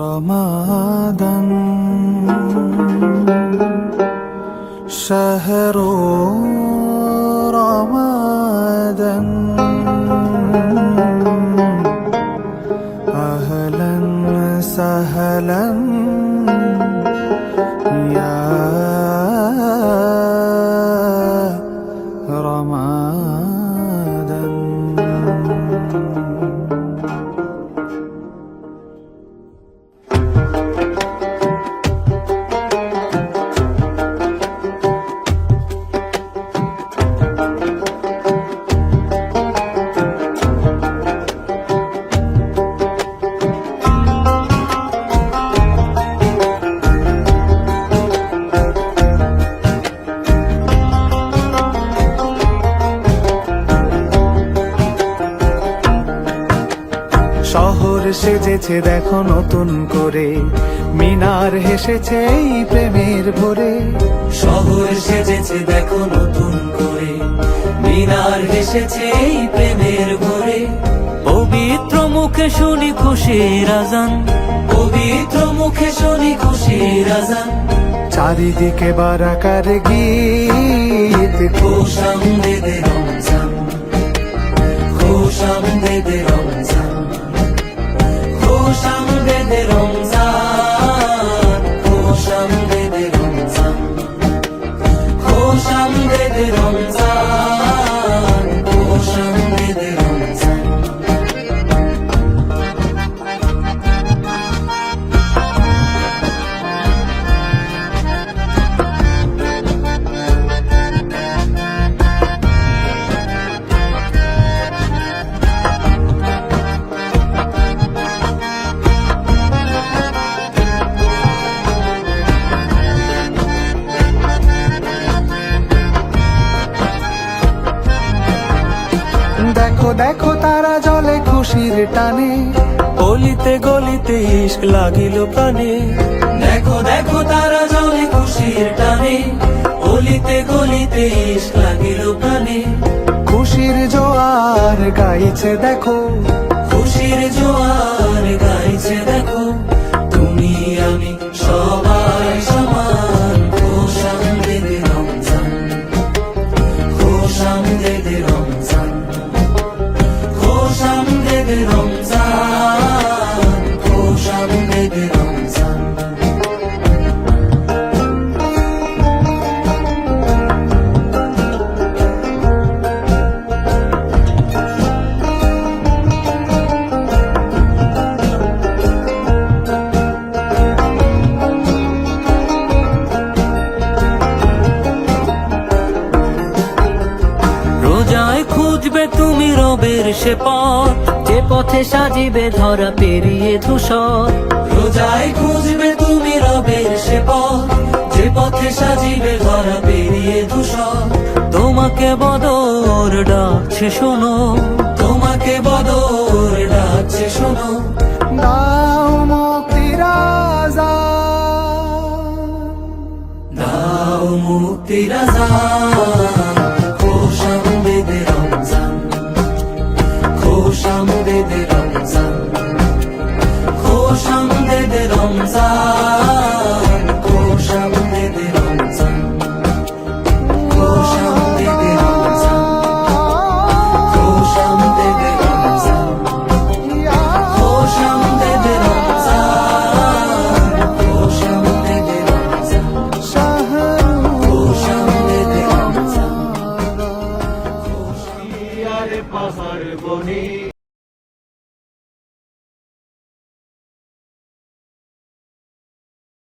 رمضان شهر رمضان أهلا سهلا يا رمضان শহর সেজেছে দেখো নতুন করে, মিনার হেসেছে এই প্রেমের ভোরে। শহর সেজেছে দেখো নতুন করে, মিনার হেসেছে এই প্রেমের ভোরে। পবিত্র মুখে শুনি খুশির আজান, পবিত্র মুখে শুনি খুশির আজান। চারিদিকে বারাকার গীত, খুশ আমদেদে রমজান, খুশ আমদেদে রমজান, খুশ আমদেদে রমজান, খুশ আমদেদে রমজান, খুশ আমদেদে রমজান, খুশ আমদেদে রমজান। দেখো দেখো তারা জলে খুশির টানে, গলিতে গলিতে ইশক লাগিল প্রাণে। দেখো দেখো তারা জলে খুশির টানে, গলিতে গলিতে ইশক লাগিল প্রাণে। খুশির জোয়ার গাইছে দেখো, খুশির জোয়ার গাইছে দেখো। তুমি আমি সবাই সমান, খুশ আমদেদে রমজান, খুশ আমদেদে রমজান, খুশ আমদেদে রমজান, খুশ আমদেদে রমজান। রোজায় খুঁজবে তুমি রবের সে পথ, যে পথে সাজিবে ধরা পেরিয়ে ধূসর। রোজায় খুঁজবে তুমি রবের সে পথ, যে পথে সাজিবে ধরা পেরিয়ে ধূসর। তোমাকে বদর ডাকছে শোনো, তোমাকে বদর ডাকছে শোনো। দাও মুক্তির আযান, দাও মুক্তির আযান, খুশ আমদেদে রমজান, খুশ আমদেদে রমজান, খুশ আমদেদে রমজান, খুশ আমদেদে রমজান, খুশ আমদেদে রমজান, খুশ আমদেদে রমজান, খুশ আমদেদে রমজান, খুশ আমদেদে রমজান, খুশ আমদেদে রমজান। পাহাড় বনে